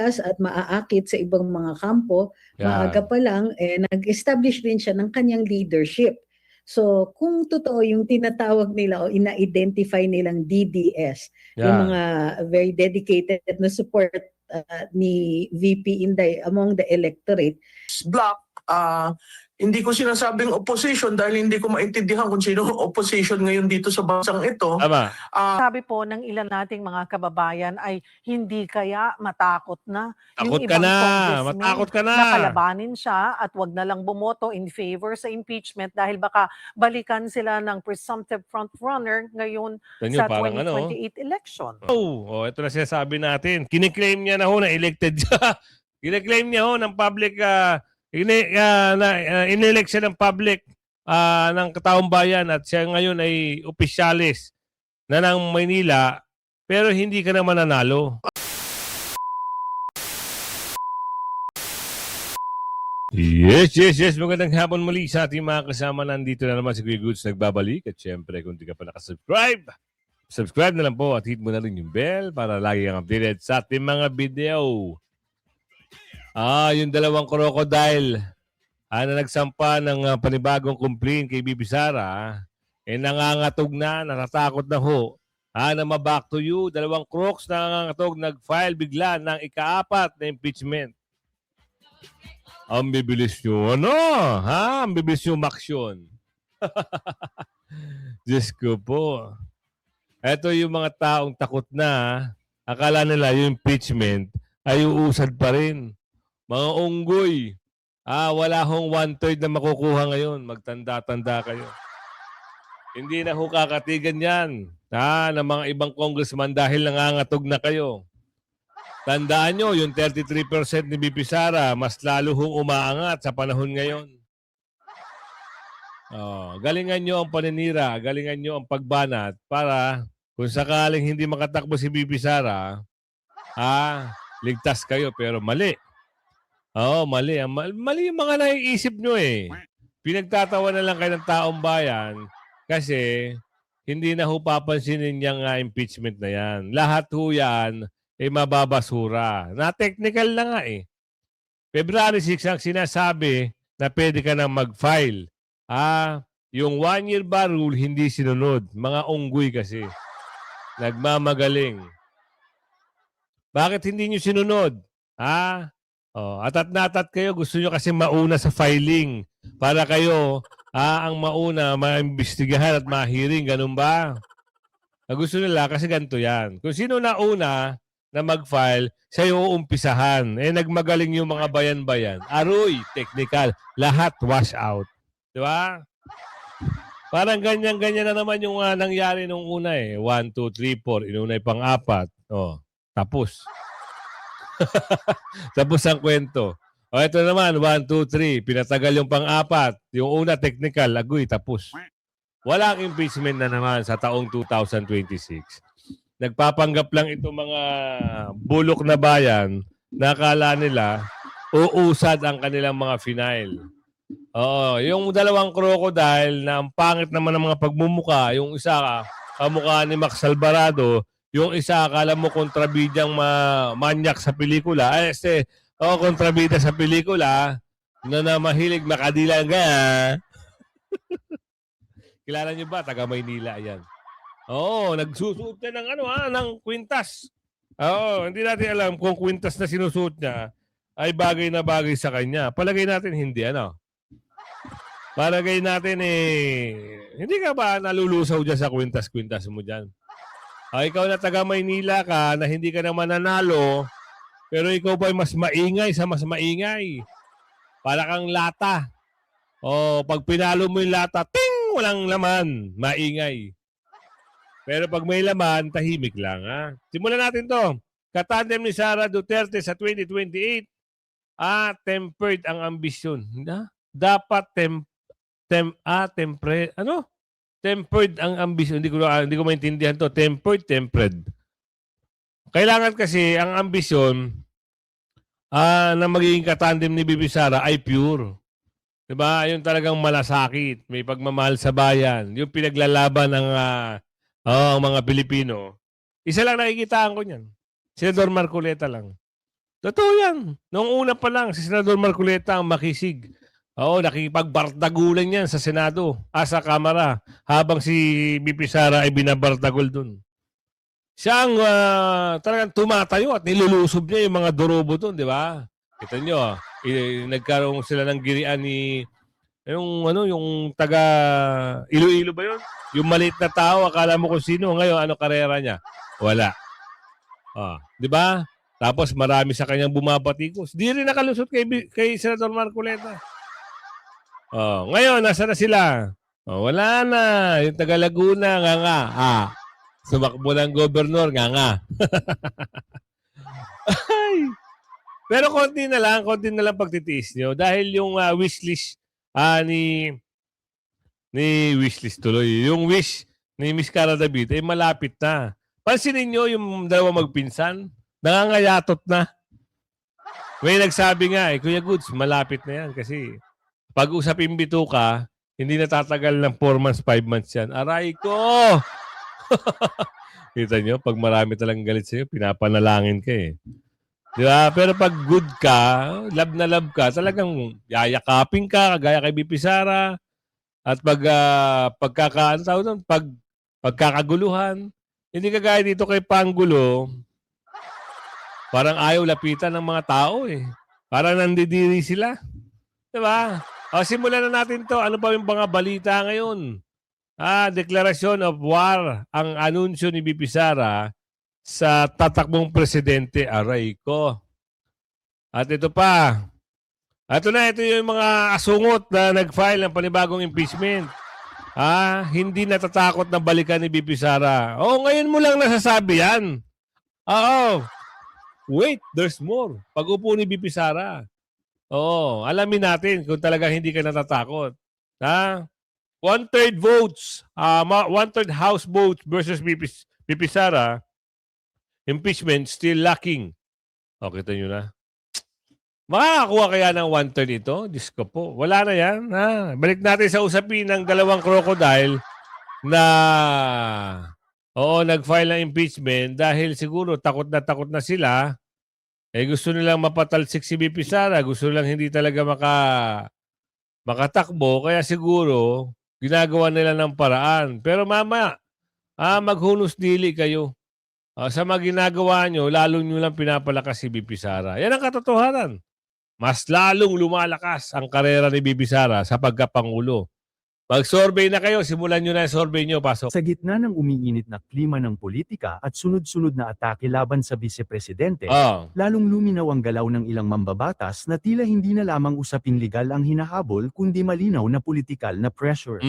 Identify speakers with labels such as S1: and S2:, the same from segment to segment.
S1: at maaakit sa ibang mga kampo, maaga
S2: Yan.
S1: pa lang, nag-establish din siya ng kanyang leadership. So, kung totoo yung tinatawag nila o ina-identify nilang DDS, yung
S2: Yan.
S1: mga very dedicated na support ni VP Inday among the electorate.
S3: Block, hindi ko sinasabing opposition dahil hindi ko maintindihan kung sino opposition ngayon dito sa bansang ito.
S2: Tama.
S4: Sabi po ng ilan nating mga kababayan ay hindi kaya matakot na
S2: Takot
S4: yung
S2: ka
S4: ibang
S2: na.
S4: congressmen
S2: Matakot ka na.
S4: na kalabanin siya at wag na lang bumoto in favor sa impeachment dahil baka balikan sila ng presumptive frontrunner ngayon
S2: Tanyo,
S4: sa
S2: parang
S4: 2028 election.
S2: Oh, ito na sinasabi natin. Kiniklaim niya na ho na elected siya. Kiniklaim niya ho ng public, inelect siya ng public ng kataong bayan at siya ngayon ay opisyalis na ng Maynila pero hindi ka naman nanalo. Yes. Magandang hapon muli sa ating mga kasama. Nandito na naman si Kuya Goods nagbabalik. At syempre, kung di ka pa nakasubscribe, subscribe na lang po at hit mo na rin yung bell para lagi kang updated sa ating mga video. Yung dalawang crocodile na nagsampa ng panibagong complaint kay Bibi Sara, nangangatog na, natatakot na ho. Na ma-back to you, dalawang crocs na nangangatog, nag-file bigla ng ika-4 na impeachment. Ang bibilis nyo, Ang bibilis nyo maksyon. Diyos ko po. Ito yung mga taong takot na, akala nila yung impeachment ay uusad pa rin. Mga unggoy. Wala hong 1/3 na makukuha ngayon. Magtanda-tanda kayo. Hindi na ho kakatigan yan ng mga ibang congressman dahil nangangatog na kayo. Tandaan nyo, yung 33% ni Bibi Sara, mas lalo hong umaangat sa panahon ngayon. Galingan nyo ang paninira, galingan nyo ang pagbanat para kung sakaling hindi makatakbo si Bibi Sara, ligtas kayo pero mali. Mali. Mali yung mga naiisip nyo eh. Pinagtatawa na lang kayo ng taong bayan kasi hindi na ho papansinin niyang impeachment na yan. Lahat ho yan mababasura. Na-technical na nga eh. February 6 ang sinasabi na pwede ka na mag-file. Yung 1-year bar rule hindi sinunod. Mga unggoy kasi. Nagmamagaling. Bakit hindi nyo sinunod? Atat kayo, gusto nyo kasi mauna sa filing para kayo ang mauna maimbestigahan at mahiring, ganun ba? Gusto nila kasi ganito yan. Kung sino nauna na mag-file, siya yung uumpisahan. Nagmagaling yung mga bayan-bayan. Aroy, technical. Lahat wash out. Di ba? Parang ganyan-ganyan na naman yung nangyari nung una eh. 1, 2, 3, 4. Inuna yung pang-4. Tapos. Tapos ang kwento. Ito naman, 1, 2, 3. Pinatagal yung pang-4. Yung una, technical. Agoy, tapos. Walang impeachment na naman sa taong 2026. Nagpapanggap lang itong mga bulok na bayan na akala nila uusad ang kanilang mga final. Yung dalawang crocodile na ang pangit naman ng mga pagmumuka, yung isa kamukha ni Max Alvarado, yung isa akala mo kontrabidyang manyak sa pelikula. Kontrabida sa pelikula na mahilig makadilang ka. Kilala niyo ba? Taga Maynila yan. Nagsusuot niya ng kwintas. Hindi natin alam kung kwintas na sinusuot niya ay bagay na bagay sa kanya. Palagay natin hindi, Palagay natin hindi ka ba nalulusaw dyan sa kwintas-kwintas mo dyan? Ikaw na taga Maynila ka na hindi ka naman nanalo, pero ikaw pa ay mas maingay sa mas maingay. Para kang lata. Pag pinalo mo yung lata, ting! Walang laman. Maingay. Pero pag may laman, tahimik lang. Simulan natin to. Katandem ni Sara Duterte sa 2028. Tempered ang ambisyon. Dapat tempered ang ambisyon. Hindi ko maintindihan to. Tempered. Kailangan kasi ang ambisyon na magiging katandem ni Bibi Sara ay pure. Diba? Yung talagang malasakit. May pagmamahal sa bayan. Yung pinaglalaban ng ang mga Pilipino. Isa lang nakikitaan ko niyan. Senador Marcoleta lang. Totoo yan. Noong una pa lang, si Senador Marcoleta ang makisig. Oo, nakipagbardagulan yan sa Senado, sa Kamara, habang si BP Sara ay binabartagol dun. Siya ang talagang tumatayo at nilulusob niya yung mga dorobo dun, di ba? Kita nyo, nagkaroon sila ng girian ni yung taga Iloilo ba yun? Yung maliit na tao, akala mo kung sino. Ngayon, ano karera niya? Wala. Di ba? Tapos marami sa kanyang bumabatikos. Di rin nakalusot kay Senator Marcoleta. Ngayon, nasa na sila? Wala na. Yung taga Laguna, nga. Sumakbo ng gobernador, nga. Ay. Pero konti na lang pagtitiis nyo. Dahil yung wishlist ni wishlist tuloy. Yung wish ni Miss Cara David ay malapit na. Pansinin nyo yung dalawa magpinsan, nangangayatot na. May nagsabi nga, Kuya Goods, malapit na yan kasi pag usapin bituka, hindi natatagal ng 4 months, 5 months yan. Aray ko! Kita nyo, pag marami talagang galit sa'yo, pinapanalangin ka eh. Di ba? Pero pag good ka, love na love ka, talagang yayakapin ka, kagaya kay BP Sara. At pag pagkakaguluhan, hindi kagaya dito kay Pangulo, parang ayaw lapitan ng mga tao eh. Parang nandidiri sila. Diba? Simulan na natin to. Ano pa yung mga balita ngayon? Deklarasyon of war ang anunsyo ni BP Sara sa tatakbong presidente. Aray ko. At ito pa. Ito yung mga asungot na nag-file ng panibagong impeachment. Hindi natatakot na balikan ni BP Sara. Ngayon mo lang nasasabi yan. Wait, there's more. Pag-upo ni BP Sara. Alamin natin kung talagang hindi ka natatakot. 1/3 votes, 1/3 House votes versus BP Sara. Impeachment still lacking. Kita nyo na. Makakakuha kaya ng 1/3 ito? Diyos ko po. Wala na yan. Balik natin sa usapin ng dalawang crocodile na nag-file ng impeachment dahil siguro takot na sila. Gusto nilang mapatalsik si BP Sara. Gusto nilang hindi talaga makatakbo. Kaya siguro ginagawa nila ng paraan. Pero mama, maghunos dili kayo. Sa mga ginagawa nyo, lalong nyo lang pinapalakas si BP Sara. Yan ang katotohanan. Mas lalong lumalakas ang karera ni BP Sara sa pagkapangulo. Mag-survey na kayo. Simulan nyo na yung survey nyo. Pasok.
S5: Sa gitna ng umiinit na klima ng politika at sunod-sunod na atake laban sa vice-presidente, lalong luminaw ang galaw ng ilang mambabatas na tila hindi na lamang usaping legal ang hinahabol kundi malinaw na politikal na pressure.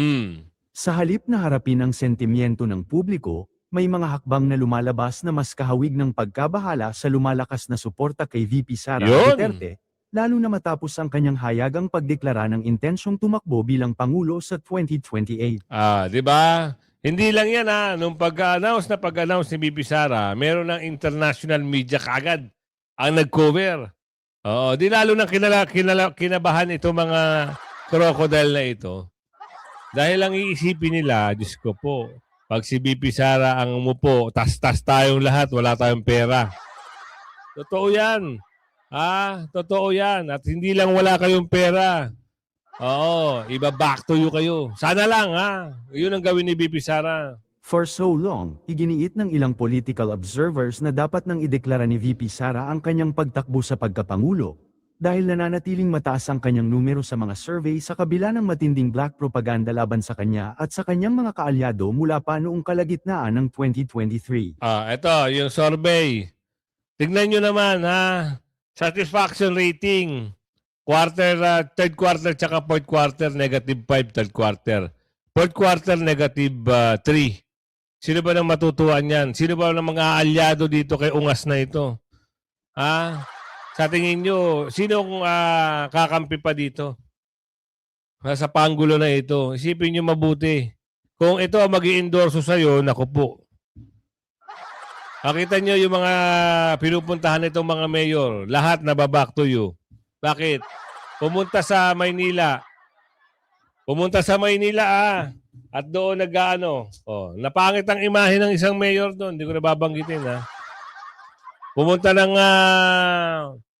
S5: Sa halip na harapin ang sentimiento ng publiko, may mga hakbang na lumalabas na mas kahawig ng pagkabahala sa lumalakas na suporta kay VP Sara Duterte, lalo na matapos ang kanyang hayagang pagdeklara ng intensyong tumakbo bilang Pangulo sa 2028.
S2: Di ba? Hindi lang yan nung pag-announce ni BP Sara, meron ng international media kaagad ang nag-cover. Di lalo na kinabahan itong mga crocodile na ito. Dahil ang iisipin nila, Diyos ko po, pag si BP Sara ang umupo, tas-tas tayong lahat, wala tayong pera. Totoo yan. Totoo yan. At hindi lang wala kayong pera. Iba back to you kayo. Sana lang, Yun ang gawin ni BP Sara.
S5: For so long, iginiit ng ilang political observers na dapat nang ideklara ni VP Sara ang kanyang pagtakbo sa pagkapangulo, dahil nananatiling mataas ang kanyang numero sa mga survey sa kabila ng matinding black propaganda laban sa kanya at sa kanyang mga kaalyado mula pa noong kalagitnaan ng 2023.
S2: Ito, yung survey. Tignan nyo naman, satisfaction rating. Third quarter tsaka fourth quarter, -5 third quarter. Fourth quarter, -3. Sino ba nang matutuan yan? Sino ba nang mga aalyado dito kay Ungas na ito? Sa tingin nyo, sinong kakampi pa dito? Sa Pangulo na ito. Isipin nyo mabuti. Kung ito ang mag-i-endorso sa'yo, naku po. Nakita nyo yung mga pinupuntahan nitong mga mayor, lahat nababack to you. Bakit? Pumunta sa Maynila. At doon napangit ang imahe ng isang mayor doon. Hindi ko nababanggitin, Pumunta ng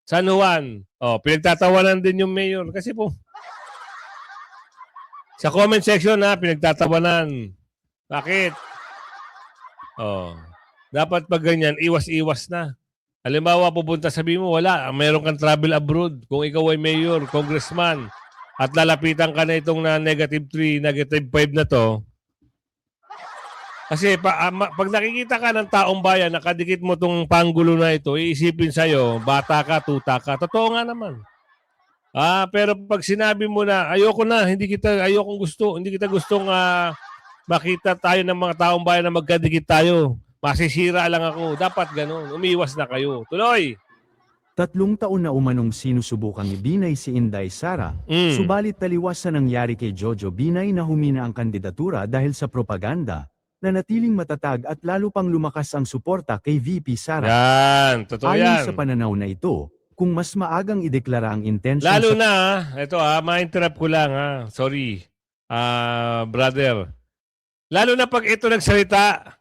S2: San Juan. Pinagtatawanan din yung mayor. Kasi po, sa comment section pinagtatawanan. Bakit? Dapat pag ganyan, iwas-iwas na. Halimbawa, pupunta, sabi mo, wala, meron kang travel abroad. Kung ikaw ay mayor, congressman, at lalapitan ka na itong na -3, -5 na to. Kasi pag nakikita ka ng taong bayan, nakadikit mo itong panggulo na ito, iisipin sa'yo, bata ka, tuta ka. Totoo nga naman. Pero pag sinabi mo na, hindi kita gustong makita tayo ng mga taong bayan na magkadikit tayo. Masisira lang ako. Dapat ganun. Umiwas na kayo. Tuloy!
S5: 3 taon na umanong sinusubukang ibinay si Inday Sara, subalit taliwas sa nangyari kay Jojo Binay na humina ang kandidatura dahil sa propaganda, nanatiling matatag at lalo pang lumakas ang suporta kay VP Sara.
S2: Yan, totoo
S5: Ayon
S2: yan.
S5: sa pananaw na ito, kung mas maagang ideklara ang intensyon
S2: Lalo
S5: sa
S2: na, ito ma-interrupt ko lang Sorry, brother. Lalo na pag ito nagsalita,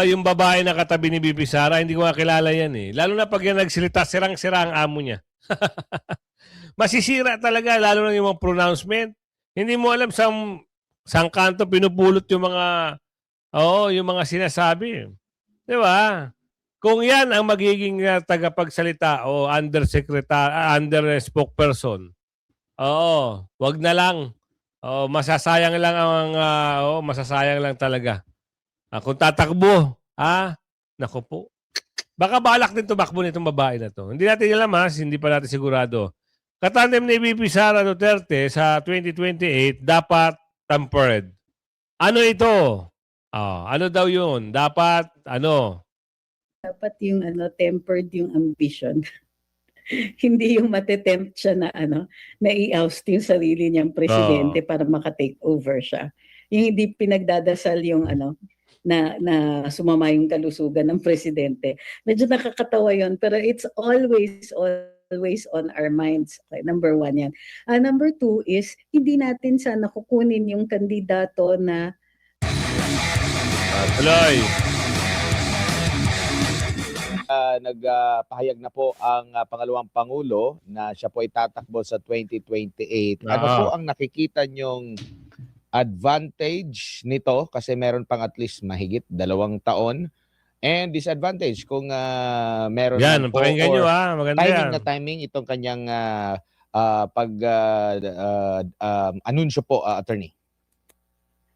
S2: yung babae na katabi ni VP Sara, hindi ko kilala yan eh. Lalo na pag yan nagsalita, sirang-sira ang amo niya. Masisira talaga, lalo na yung mga pronouncement. Hindi mo alam saan kanto pinupulot yung mga sinasabi. Di ba? Kung yan ang magiging tagapagsalita o under spokesperson, wag na lang. Masasayang lang talaga. Kung tatakbo, naku po. Baka balak din tumakbo nitong babae na to. Hindi natin alam hindi pa natin sigurado. Katandem ni VP Sara Duterte sa 2028 dapat tempered. Ano ito? Ano daw yun? Dapat
S1: Dapat yung tempered yung ambition. Hindi yung matetempt siya na na i-oust yung sarili niyang presidente para maka-take over siya. Yung hindi pinagdadasal yung na sumama yung kalusugan ng presidente. Medyo nakakatawa yun, pero it's always on our minds. Okay, number 1 yan. Number 2 is, hindi natin sana kukunin yung kandidato na
S2: tuloy.
S6: Nagpahayag na po ang pangalawang Pangulo na siya po ay tatakbo sa 2028. Ano po ang nakikita nyong advantage nito kasi meron pang at least mahigit 2 taon and disadvantage kung meron
S2: Yan,
S6: po
S2: pakinggan nyo maganda
S6: timing
S2: yan.
S6: na timing itong kanyang anunsyo po, attorney.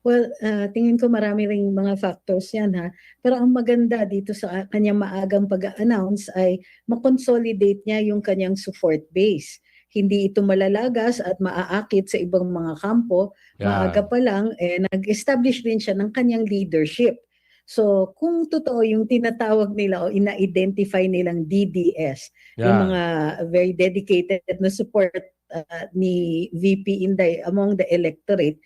S1: Well, tingin ko marami ring mga factors yan Pero ang maganda dito sa kanyang maagang pag-announce ay makonsolidate niya yung kanyang support base. Hindi ito malalagas at maaakit sa ibang mga kampo. Maaga pa lang, nag-establish din siya ng kanyang leadership. So, kung totoo yung tinatawag nila o ina-identify nilang DDS, yung mga very dedicated na support ni VP Inday among the electorate,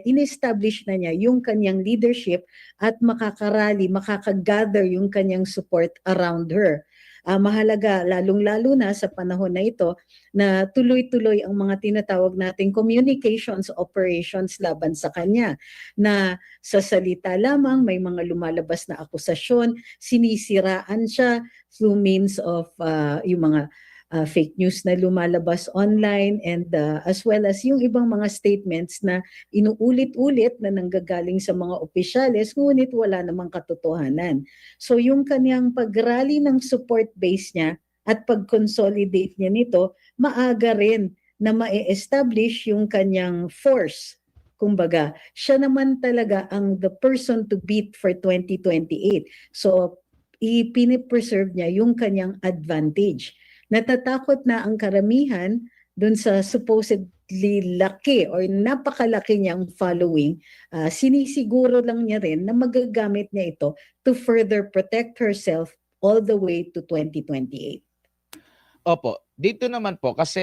S1: in-establish na niya yung kanyang leadership at makakagather yung kanyang support around her. Mahalaga, lalong-lalo na sa panahon na ito, na tuloy-tuloy ang mga tinatawag nating communications operations laban sa kanya. Na sa salita lamang, may mga lumalabas na akusasyon, sinisiraan siya through means of yung mga fake news na lumalabas online and as well as yung ibang mga statements na inuulit-ulit na nanggagaling sa mga opisyales ngunit wala namang katotohanan. So yung kanyang pag-rally ng support base niya at pag-consolidate niya nito, maaga rin na ma-establish yung kanyang force. Kumbaga, siya naman talaga ang the person to beat for 2028. So ipinipreserve niya yung kanyang advantage. Natatakot na ang karamihan dun sa supposedly laki or napakalaki niyang following, sinisiguro lang niya rin na magagamit niya ito to further protect herself all the way to 2028.
S6: Opo, dito naman po kasi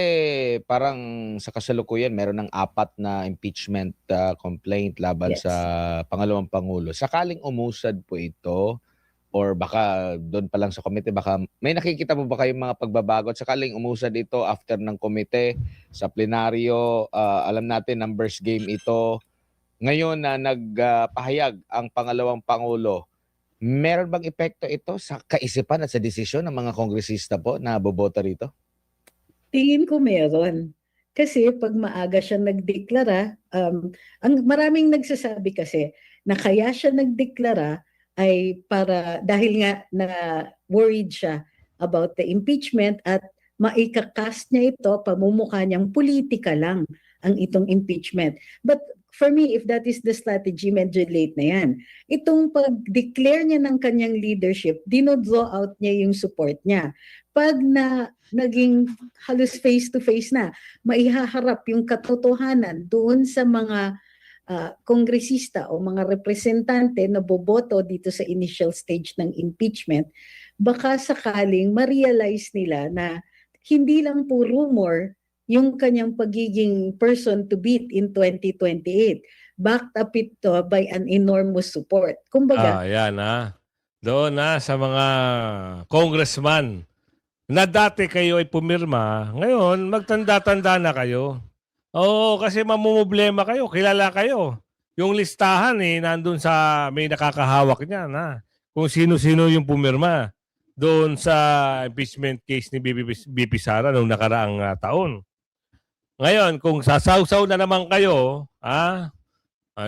S6: parang sa kasalukuyan meron ng 4 na impeachment complaint laban
S1: Yes.
S6: sa pangalawang Pangulo. Sakaling umusad po ito, or baka doon pa lang sa komite, baka may nakikita po ba kayong mga pagbabago at sakaling umusad ito after ng komite sa plenaryo? Alam natin numbers game ito. Ngayon na nagpahayag ang pangalawang Pangulo, meron bang epekto ito sa kaisipan at sa desisyon ng mga kongresista po na boboto rito?
S1: Tingin ko meron. Kasi pag maaga siya nagdeklara, ang maraming nagsasabi kasi na kaya siya nagdeklara ay para dahil nga na worried siya about the impeachment at maikakast niya ito, pamumukha niyang politika lang ang itong impeachment. But for me, if that is the strategy, medyo late na yan. Itong pag-declare niya ng kanyang leadership, dino-draw out niya yung support niya. Pag naging halos face-to-face na, maihaharap yung katotohanan doon sa mga kongresista o mga representante na boboto dito sa initial stage ng impeachment, baka sakaling ma-realize nila na hindi lang po rumor yung kanyang pagiging person to beat in 2028. Backed up ito by an enormous support. Kumbaga,
S2: Yan doon sa mga congressman na dati kayo ay pumirma, ngayon magtanda-tanda na kayo. Oo, kasi mamumblema kayo, kilala kayo. Yung listahan nandun sa may nakakahawak niyan kung sino-sino yung pumirma doon sa impeachment case ni BP Sara noong nakaraang taon. Ngayon, kung sasawsaw na naman kayo,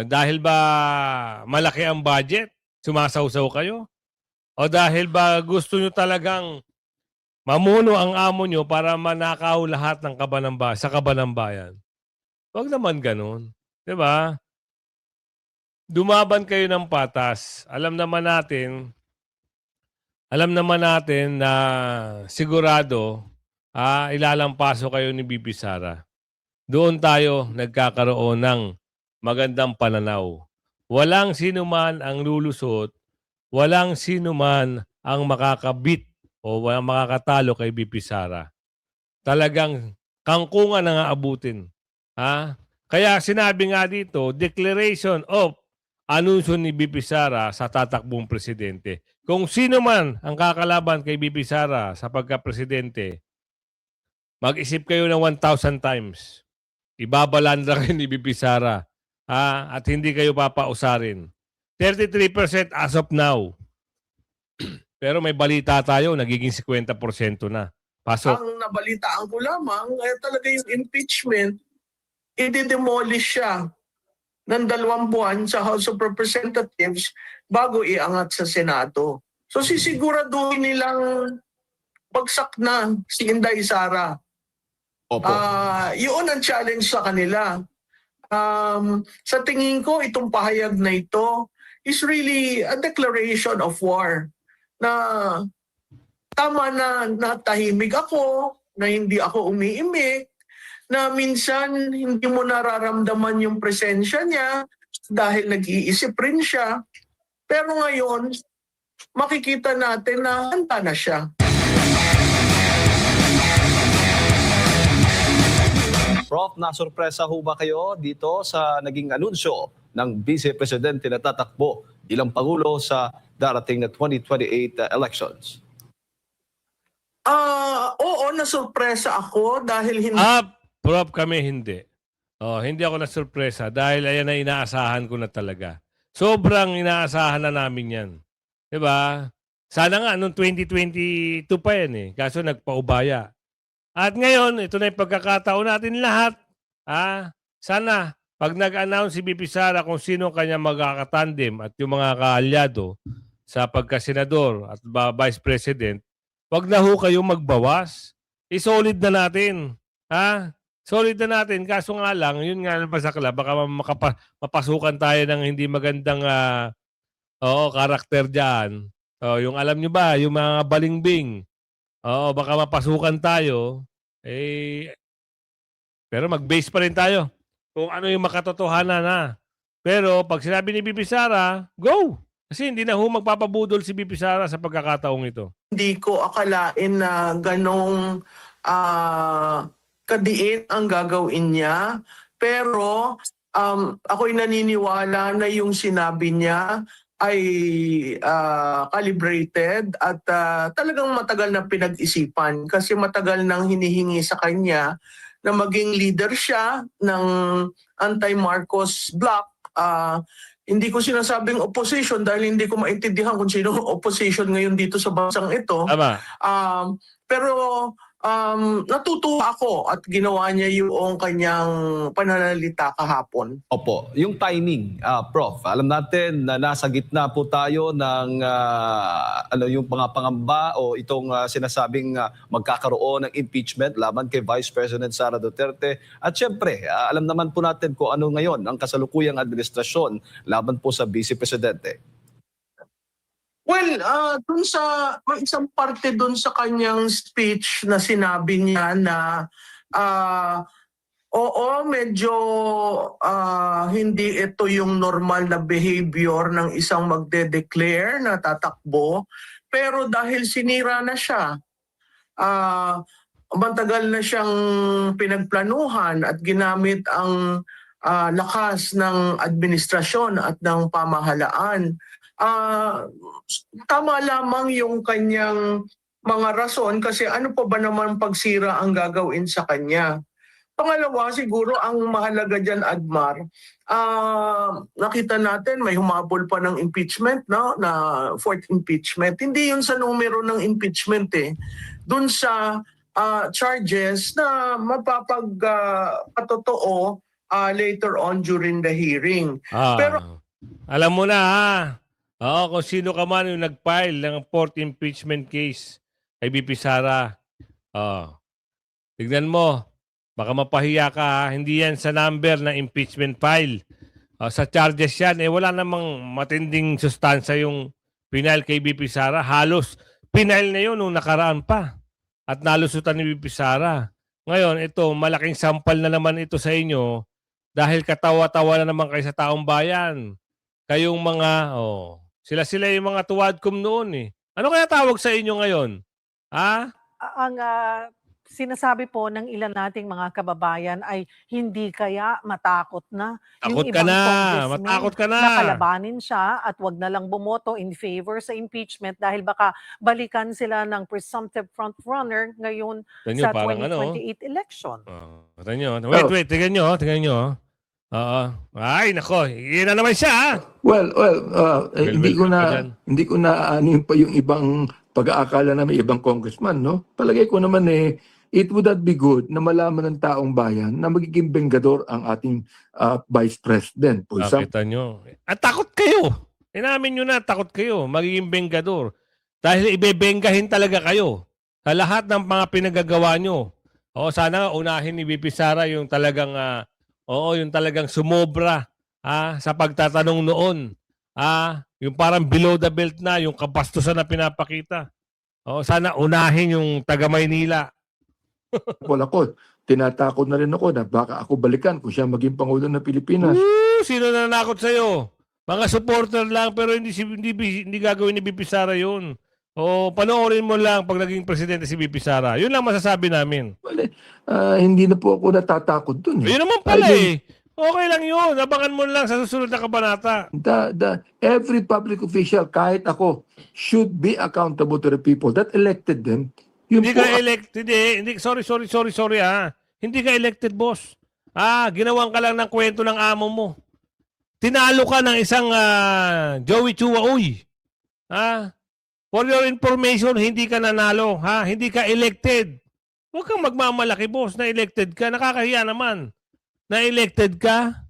S2: dahil ba malaki ang budget, sumasawsaw kayo? O dahil ba gusto nyo talagang mamuno ang amo nyo para manakaw lahat ng sa kaban ng bayan? Huwag naman ganun. Diba? Dumaban kayo ng patas. Alam naman natin na sigurado ilalampaso kayo ni BP Sara. Doon tayo nagkakaroon ng magandang pananaw. Walang sinuman ang lulusot, walang sinuman ang makakabit o walang makakatalo kay BP Sara. Talagang kangkungan ang aabutin. Kaya sinabi nga dito, declaration of anunsyo ni BP Sara sa tatakbong presidente. Kung sino man ang kakalaban kay BP Sara sa pagka-presidente, mag-isip kayo ng 1,000 times. Ibabalandra kayo ni BP Sara. At hindi kayo papausarin. 33% as of now. Pero may balita tayo, nagiging 50% na. Pasok.
S3: Ang nabalitaan ko lamang ay talaga yung impeachment, i-demolish siya ng 2 buwan sa House of Representatives bago iangat sa Senado. So sisiguraduhin nilang bagsak na si Inday Sara.
S6: Opo.
S3: Yun ang challenge sa kanila. Sa tingin ko, itong pahayag na ito is really a declaration of war na tama na natahimik ako, na hindi ako umiimik, na minsan hindi mo nararamdaman yung presensya niya dahil nag-iisip rin siya. Pero ngayon, makikita natin na handa na siya.
S7: Prof, nasurpresa ho ba kayo dito sa naging anunsyo ng Vice Presidente na tatakbo bilang Pangulo sa darating na 2028 elections?
S3: Oo, nasurpresa ako dahil hindi...
S2: Prof, kami hindi. Hindi ako nasurpresa dahil ayan na inaasahan ko na talaga. Sobrang inaasahan na namin yan. Diba? Sana nga, noong 2022 pa yan kaso nagpaubaya. At ngayon, ito na yung pagkakataon natin lahat. Sana, pag nag-announce si BP Sara kung sino kanya magkakatandem at yung mga kaalyado sa pagkasenador at vice president, wag na ho kayong magbawas. I-solid na natin. Solid na natin. Kaso nga lang, yun nga lang pasakla, baka mapasukan tayo ng hindi magandang karakter dyan. Yung alam nyo ba, yung mga balingbing. Baka mapasukan tayo. Pero mag-base pa rin tayo kung ano yung makatotohanan Pero pag sinabi ni BP Sara, go! Kasi hindi na magpapabudol si BP Sara sa pagkakataong ito.
S3: Hindi ko akalain na ganong kadiin ang gagawin niya. Pero ako'y naniniwala na yung sinabi niya ay calibrated at talagang matagal na pinag-isipan kasi matagal nang hinihingi sa kanya na maging leader siya ng anti-Marcos bloc. Hindi ko sinasabing opposition dahil hindi ko maintindihan kung sino opposition ngayon dito sa bansang ito.
S2: Tama.
S3: Pero natutuwa ako at ginawa niya yung kanyang pananalita kahapon.
S7: Opo, yung timing, Prof. Alam natin na nasa gitna po tayo ng yung pangamba o itong sinasabing magkakaroon ng impeachment laban kay Vice President Sara Duterte. At syempre, alam naman po natin kung ano ngayon ang kasalukuyang administrasyon laban po sa Vice Presidente.
S3: Well, dun sa may isang parte dun sa kanyang speech na sinabi niya na oo, medyo hindi ito yung normal na behavior ng isang magde-declare na tatakbo, pero dahil sinira na siya, matagal na siyang pinagplanuhan at ginamit ang lakas ng administrasyon at ng pamahalaan. Tama lamang yung kanyang mga rason kasi ano pa ba naman pagsira ang gagawin sa kanya. Pangalawa, siguro ang mahalaga dyan, Admar, nakita natin may humabol pa ng impeachment, no? Na fourth impeachment. Hindi yun sa numero ng impeachment eh. Dun sa charges na mapapagpatotoo later on during the hearing. Pero
S2: alam mo na ha. Oo, kung sino ka man yung nag-file ng fourth impeachment case kay BP Sara. Tignan mo, baka mapahiya ka ha. Hindi yan sa number na impeachment file. Sa charges yan, wala namang matinding sustansya yung pinile kay BP Sara. Halos pinile na yun nung nakaraan pa. At nalusutan ni BP Sara. Ngayon, ito, malaking sampal na naman ito sa inyo dahil katawa-tawa na naman kayo sa taong bayan. Kayong mga, sila yung mga tuwadkom noon eh. Ano kaya tawag sa inyo ngayon? Ha?
S4: Ang sinasabi po ng ilan nating mga kababayan ay hindi kaya matakot na
S2: Takot
S4: yung
S2: ka
S4: ibang
S2: na.
S4: congressmen
S2: Matakot ka na.
S4: na kalabanin siya at wag na lang bumoto in favor sa impeachment dahil baka balikan sila ng presumptive frontrunner ngayon
S2: Tignan nyo,
S4: sa
S2: parang
S4: 2028 election.
S2: Tignan nyo. Wait. Tignan nyo. Ay, nako. Iyan na naman siya ha.
S8: Well, hindi ko
S2: welcome ka
S8: na
S2: dyan.
S8: hindi ko na aanin pa yung ibang pag-aakala na may ibang congressman, no? Palagay ko naman it would not be good na malaman ng taong bayan na magiging bengador ang ating Vice President. For example,
S2: Kita nyo. At takot kayo. Inamin nyo na, takot kayo. Magiging bengador. Dahil ibebengahin talaga kayo sa lahat ng mga pinagagawa nyo. Sana unahin ni BP Sara yung talagang yung talagang sumobra sa pagtatanong noon. Yung parang below the belt na, yung kabastusan na pinapakita. Sana unahin yung taga Maynila.
S8: ako, tinatakot na rin ako na baka ako balikan kung siya maging Pangulo ng Pilipinas.
S2: Sino na nanakot sa'yo? Mga supporter lang pero hindi gagawin ni BP Sara yun. Panoorin mo lang pag naging presidente si BP Sara. Yun lang masasabi namin.
S8: Well, hindi na po ako natatakot dun.
S2: Yun naman pala Okay lang yun. Abangan mo lang sa susunod na kabanata.
S8: Every public official, kahit ako, should be accountable to the people that elected them.
S2: Hindi ka elected Sorry Hindi ka elected, boss. Ginawan ka lang ng kwento ng amo mo. Tinalo ka ng isang Joey Chua Uy. For your information, hindi ka nanalo. Hindi ka elected. Huwag kang magmamalaki, boss, na elected ka. Nakakahiya naman. Na elected ka?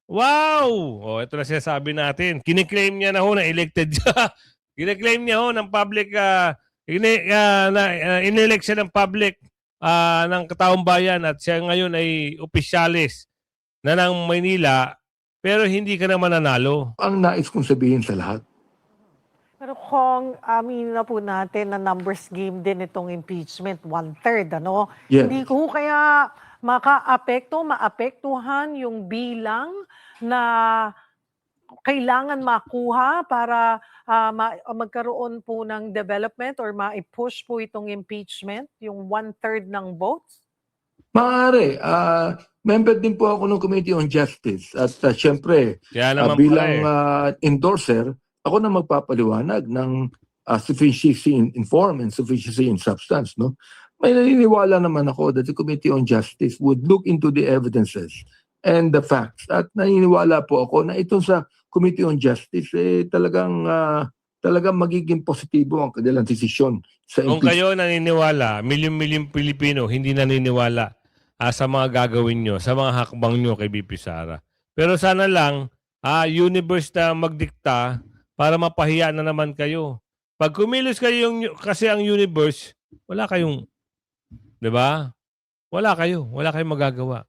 S2: Wow! Ito na sinasabi natin. Kiniklaim niya na na elected siya. Kiniklaim niya ng public, in-elect siya ng public ng kataong bayan at siya ngayon ay opisyalis na ng Maynila pero hindi ka naman nanalo.
S8: Ang nais kong sabihin sa lahat.
S4: Pero kung amin na po natin na numbers game din itong impeachment, 1/3,
S8: Yes.
S4: Hindi ko kaya maapektuhan yung bilang na kailangan makuha para magkaroon po ng development or ma-push po itong impeachment, yung 1/3 ng votes?
S8: Maaari. Member din po ako ng Committee on Justice. At syempre, bilang endorser, ako na magpapaliwanag ng sufficiency in form and sufficiency in substance. No? May naniniwala naman ako that the Committee on Justice would look into the evidences and the facts. At naniniwala po ako na itong sa Committee on Justice talagang talagang magiging positibo ang kanilang desisyon sa
S2: Kung
S8: impeachment.
S2: kayo naniniwala, milyon-milyong Pilipino hindi naniniwala sa mga gagawin nyo, sa mga hakbang nyo kay BP Sara. Pero sana lang, universe na magdikta para mapahiya na naman kayo. Pag kumilos kayo kasi ang universe, wala kayong, di ba? Wala kayong magagawa.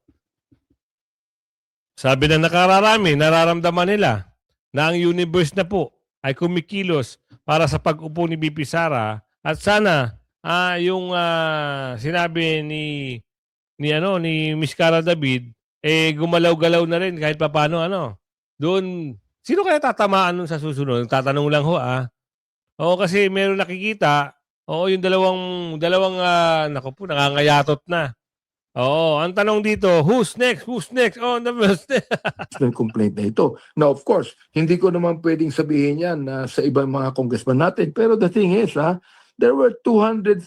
S2: Sabi ng nakararami, nararamdaman nila na ang universe na po ay kumikilos para sa pag-upo ni BP Sara at sana yung sinabi ni Miss Cara David gumalaw-galaw na rin kahit papaano doon sino kaya tatamaan nun sa susunod? Tatanong lang ho Oo, kasi meron nakikita yung dalawang naku po nangangayatot na. Oo, ang tanong dito, who's next? Oh, the first.
S8: Complaint na ito. Now, of course, hindi ko naman pwedeng sabihin yan sa ibang mga congressman natin. Pero the thing is, there were 250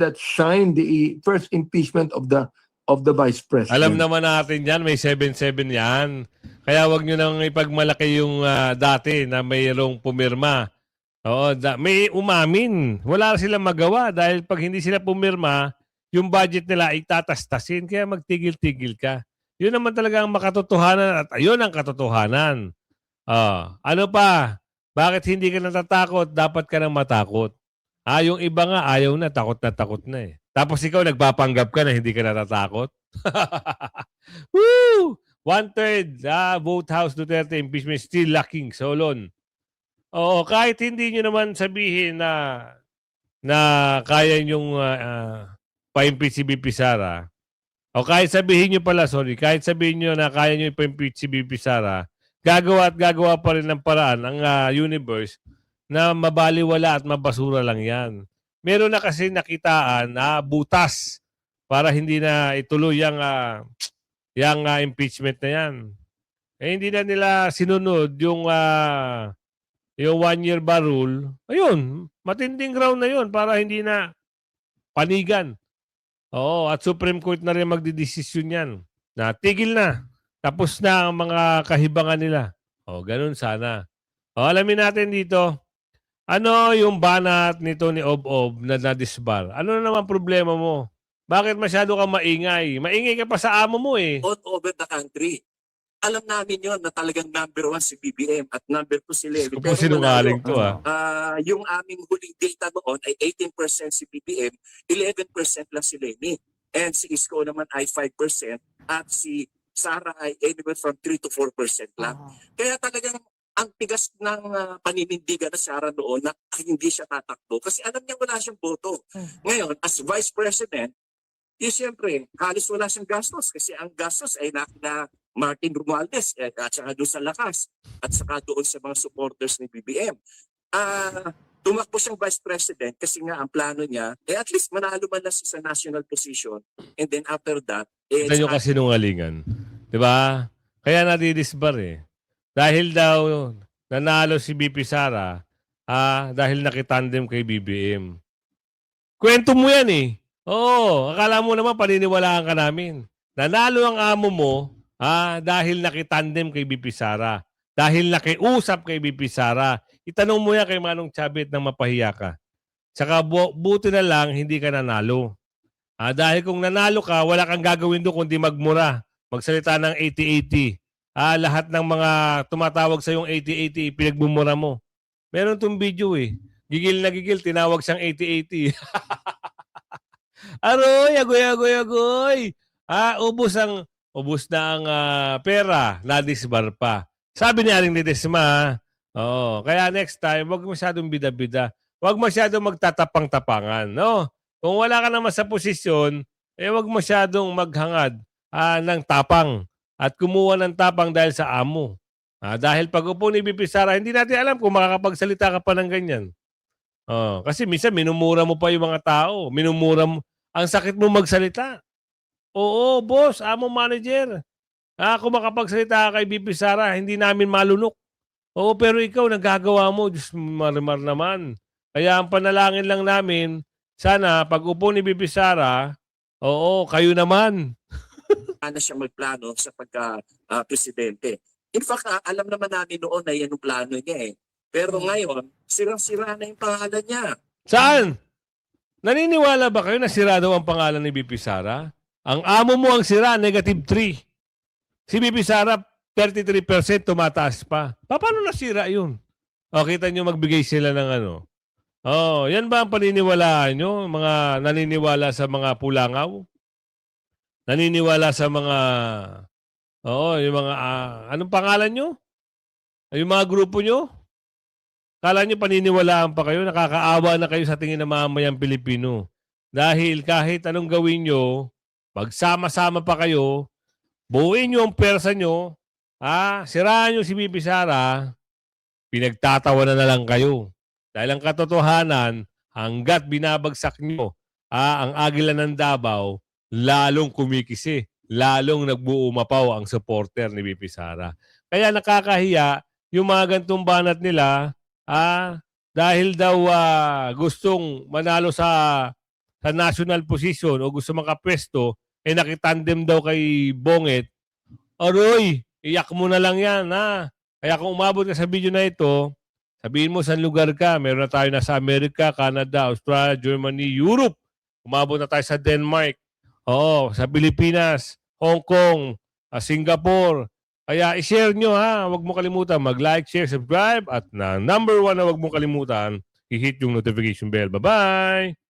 S8: that signed the first impeachment of the Vice President.
S2: Alam naman natin yan, may 7-7 yan. Kaya wag nyo nang ipagmalaki yung dati na mayroong pumirma. Oo, may umamin. Wala silang magawa dahil pag hindi sila pumirma, yung budget nila ay tatastasin. Kaya magtigil-tigil ka. Yun naman talaga ang makatotohanan at ayun ang katotohanan. Ano pa? Bakit hindi ka natatakot? Dapat ka nang matakot. Yung iba nga ayaw na, takot na eh. Tapos ikaw nagpapanggap ka na hindi ka natatakot. Woo! 1/3 vote House Duterte impeachment still lacking. Solon. Oo, kahit hindi nyo naman sabihin na kaya nyong pa-impeach si BP Sara. O kahit sabihin nyo kahit sabihin nyo na kaya nyo pa-impeach si BP Sara, gagawa pa rin ng paraan ang universe na mabaliwala at mabasura lang yan. Meron na kasi nakitaan butas para hindi na ituloy yung impeachment na yan. Hindi na nila sinunod yung 1-year bar rule. Ayun, matinding ground na yun para hindi na panigan. Oo, at Supreme Court na rin magdidesisyon yan. Tigil na. Tapos na ang mga kahibangan nila. Ganun sana. Alamin natin dito. Ano yung banat nito ni Ob-Ob na nadisbar? Ano na naman problema mo? Bakit masyado kang maingay? Maingay ka pa sa amo mo eh.
S9: All over the country. Alam namin yon na talagang number 1 si BBM at number 2 si Levy.
S2: Kung sinungaling to
S9: yung aming huling data noon ay 18% si BBM, 11% lang si Levy. And si Isko naman ay 5% at si Sara ay anywhere from 3 to 4% lang. Kaya talagang ang tigas ng paninindigan na Sara noon na hindi siya tatakbo kasi alam niya wala siyang boto. Ngayon, as Vice President, siyempre, halos wala siyang gastos kasi ang gastos ay na Martin Romualdez at saka doon sa lakas at saka doon sa mga supporters ni BBM. Tumakbo siyang Vice President kasi nga ang plano niya, at least manalo man lang sa national position and then after that,
S2: Ito yung kasinungalingan. Diba? Kaya nadidisbar eh. Dahil daw nanalo si BP Sara dahil nakitandem kay BBM. Kwento mo yan eh. Oo, akala mo naman paniniwalaan ka namin. Nanalo ang amo mo dahil nakitandem kay BP Sara. Dahil nakiusap kay BP Sara. Itanong mo yan kay Manong Chabit nang mapahiya ka. Saka buti na lang hindi ka nanalo. Dahil kung nanalo ka, wala kang gagawin doon kundi magmura. Magsalita ng 80-80. Lahat ng mga tumatawag sa yung 80-80, pinagmumura mo. Meron tong video eh. Gigil na gigil, tinawag siyang 80-80. Aroy, agoy. Ubus na ang pera, nadisbar pa. Sabi ni Aling Ledesma, kaya next time, wag masyadong bida-bida. Wag masyadong magtatapang-tapangan, no? Kung wala ka naman sa posisyon, wag masyadong maghangad ng tapang at kumuha ng tapang dahil sa amo. Dahil pag upo ni BP Sara, hindi natin alam kung makakapagsalita ka pa ng ganyan. Kasi minsan minumura mo pa yung mga tao. Minumura mo. Ang sakit mo magsalita. Oo, boss, amo manager. Kung makapagsalita ka kay BP Sara, hindi namin malunok. Oo, pero ikaw, nagagawa mo. Diyos, marimar naman. Kaya ang panalangin lang namin, sana pag upo ni BP Sara, kayo naman.
S9: Ano siya magplano sa pagka-presidente. In fact, alam naman namin noon na yan ang plano niya eh. Pero ngayon, sirang-sira na yung pangalan niya.
S2: Saan? Naniniwala ba kayo na sira daw ang pangalan ni BP Sara? Ang amo mo ang sira, -3. Si BP Sara, 33% tumataas pa. Paano nasira yun? O, kita nyo magbigay sila ng ano. Oh, yan ba ang paniniwalaan nyo? Mga naniniwala sa mga pulangaw? Naniniwala sa mga... Oo, yung mga... anong pangalan nyo? Yung mga grupo nyo? Kala nyo paniniwalaan pa kayo? Nakakaawa na kayo sa tingin ng mamamayang Pilipino. Dahil kahit anong gawin nyo, magsama-sama pa kayo, buuin nyo ang persa nyo, siraan nyo si BP Sara, pinagtatawanan na lang kayo. Dahil ang katotohanan, hanggat binabagsak nyo ang Agila ng Davao, lalong kumikisi, lalong nagbuumapaw ang supporter ni BP Sara. Kaya nakakahiya yung mga gantong banat nila, dahil daw gustong manalo sa national position o gusto makapwesto, nakitandem daw kay Bonget. Aroy, iyak mo na lang yan, Kaya kung umabot ka sa video na ito, sabihin mo saan lugar ka. Meron na tayo na sa Amerika, Canada, Australia, Germany, Europe. Umabot na tayo sa Denmark. Oo, sa Pilipinas, Hong Kong, Singapore. Kaya i-share nyo Huwag mo kalimutan mag-like, share, subscribe. At na number 1 na huwag mo kalimutan, i-hit yung notification bell. Bye-bye!